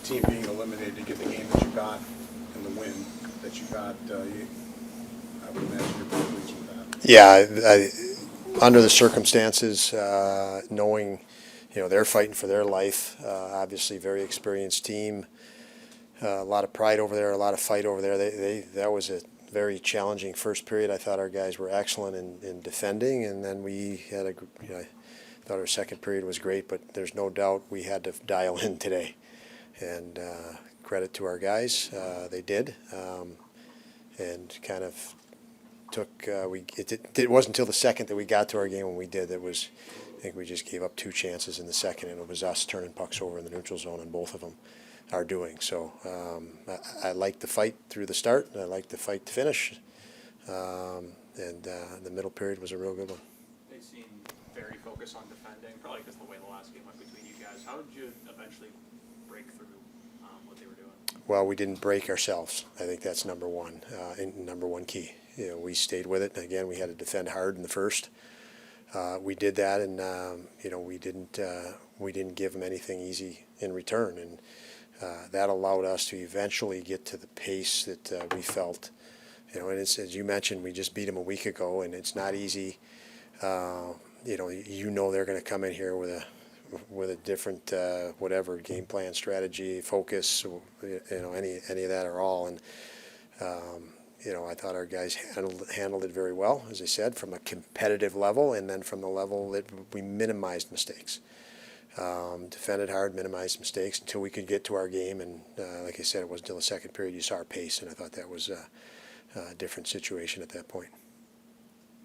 team being eliminated to get the game that you got and the win that you got, I would imagine you're pretty pleased with that. Yeah, under the circumstances, knowing, they're fighting for their life, obviously very experienced team, a lot of pride over there, a lot of fight over there. That was a very challenging first period. I thought our guys were excellent in defending, and then we had I thought our second period was great, but there's no doubt we had to dial in today. And credit to our guys, they did, and kind of took. It wasn't until the second that we got to our game when we did. I think we just gave up 2 chances in the second, and it was us turning pucks over in the neutral zone, and both of them are doing. So I liked the fight through the start, and I liked the fight to finish. And the middle period was a real good one. They seem very focused on defending, probably because the way the last game went between you guys. How did you eventually break through what they were doing? Well, we didn't break ourselves. I think that's number one, and number one key. We stayed with it. And again, we had to defend hard in the first. We did that, and we didn't give them anything easy in return, and that allowed us to eventually get to the pace that we felt. And it's, as you mentioned, we just beat them a week ago, and it's not easy. They're going to come in here with a different whatever game plan, strategy, focus, any of that or all. And I thought our guys handled it very well, as I said, from a competitive level, and then from the level that we minimized mistakes. Defended hard, minimized mistakes until we could get to our game. And like I said, it wasn't until the second period you saw our pace, and I thought that was a different situation at that point.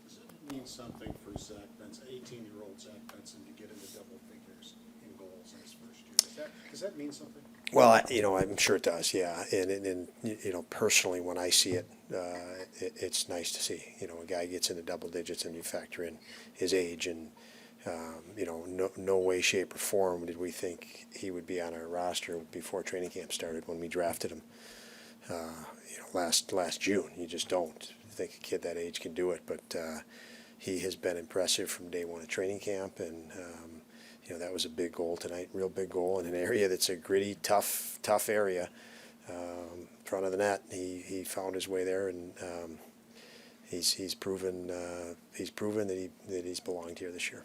Does it mean something for Zach Benson, 18-year-old Zach Benson, to get into double figures in goals in his first year? Does that mean something? Well, I'm sure it does, yeah. And personally, when I see it, it's nice to see. A guy gets into double digits, and you factor in his age, and no way, shape, or form did we think he would be on our roster before training camp started when we drafted him. Last June, you just don't think a kid that age can do it, but he has been impressive from day one of training camp, and that was a big goal tonight, real big goal in an area that's a gritty, tough area. Front of the net, he found his way there, and he's proven that he's belonged here this year.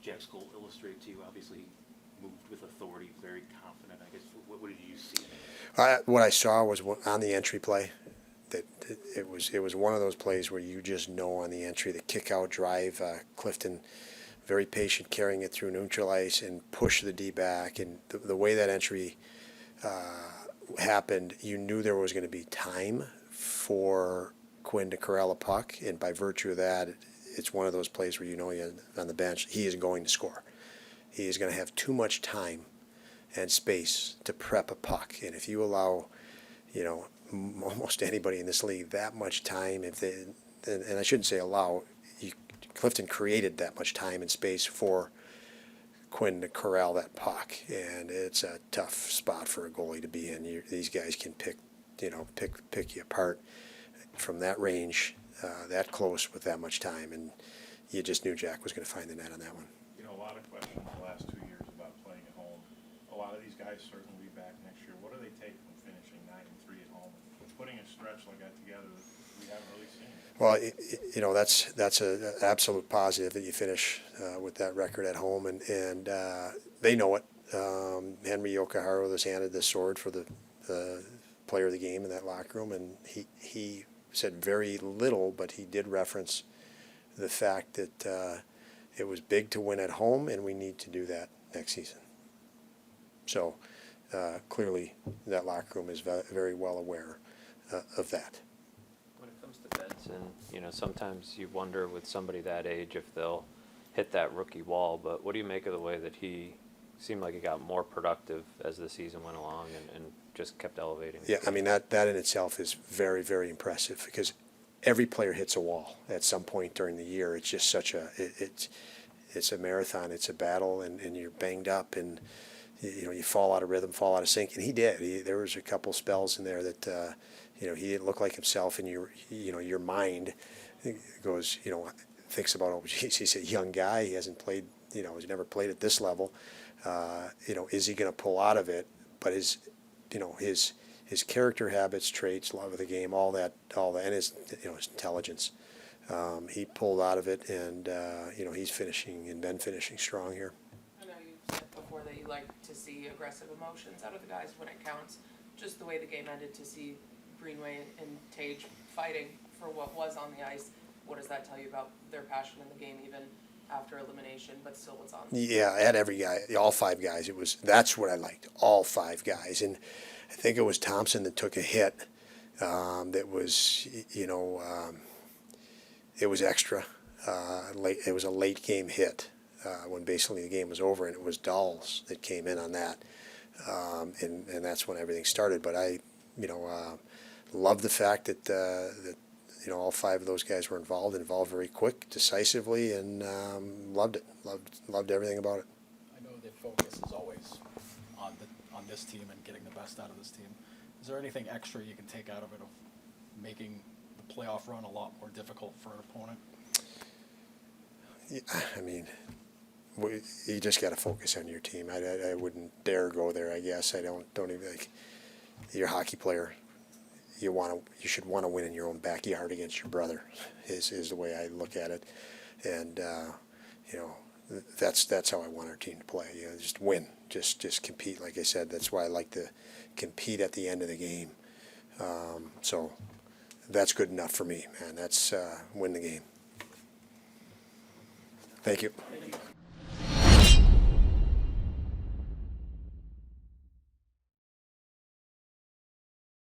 Jack's goal illustrated to you? Obviously, moved with authority, very confident. I guess what did you see? What I saw was on the entry play, that it was one of those plays where you just know on the entry, the kick out drive, Clifton very patient, carrying it through neutral ice and push the D back, and the way that entry happened, you knew there was going to be time for Quinn to corral a puck, and by virtue of that, it's one of those plays where on the bench, he is going to score. He is going to have too much time and space to prep a puck, and if you allow, almost anybody in this league that much time, and I shouldn't say allow, Clifton created that much time and space for Quinn to corral that puck, and it's a tough spot for a goalie to be in. These guys can pick you apart from that range, that close with that much time, and you just knew Jack was going to find the net on that one. A lot of questions the last 2 years about playing at home. A lot of these guys certainly will be back next year. What do they take from finishing 9-3 at home, putting a stretch like that together that we haven't really seen? Well, that's an absolute positive that you finish with that record at home, and they know it. Henry Yokohara was handed the sword for the player of the game in that locker room, and he said very little, but he did reference the fact that it was big to win at home, and we need to do that next season. So clearly, that locker room is very well aware of that. When it comes to Benson, sometimes you wonder with somebody that age if they'll hit that rookie wall, but what do you make of the way that he seemed like he got more productive as the season went along and just kept elevating? Yeah, I mean, that in itself is very, very impressive, because every player hits a wall at some point during the year. It's just it's a marathon, it's a battle, and you're banged up, and you fall out of rhythm, fall out of sync, and he did. There was a couple spells in there that he didn't look like himself, and your mind goes, thinks about, oh geez, he's a young guy, he hasn't played, he's never played at this level. Is he going to pull out of it? But his character habits, traits, love of the game, all that, and his intelligence. He pulled out of it, and he's finishing and been finishing strong here. I know you said before that you like to see aggressive emotions out of the guys when it counts. Just the way the game ended, to see Greenway and Tage fighting for what was on the ice, what does that tell you about their passion in the game, even after elimination, but still what's on? Yeah, I had every guy, all 5 guys. That's what I liked, all 5 guys. And I think it was Thompson that took a hit that was, it was extra. It was a late game hit when basically the game was over, and it was Dahls that came in on that. And that's when everything started. But I, love the fact that all 5 of those guys were involved very quick, decisively, and loved it. Loved everything about it. I know the focus is always on this team and getting the best out of this team. Is there anything extra you can take out of it, of making the playoff run a lot more difficult for an opponent? Yeah, I mean, you just got to focus on your team. I wouldn't dare go there. I guess I don't even like. You're a hockey player. You should want to win in your own backyard against your brother. Is the way I look at it, and that's how I want our team to play. Just win, just compete. Like I said, that's why I like to compete at the end of the game. So that's good enough for me, man. That's win the game. Thank you. Thank you.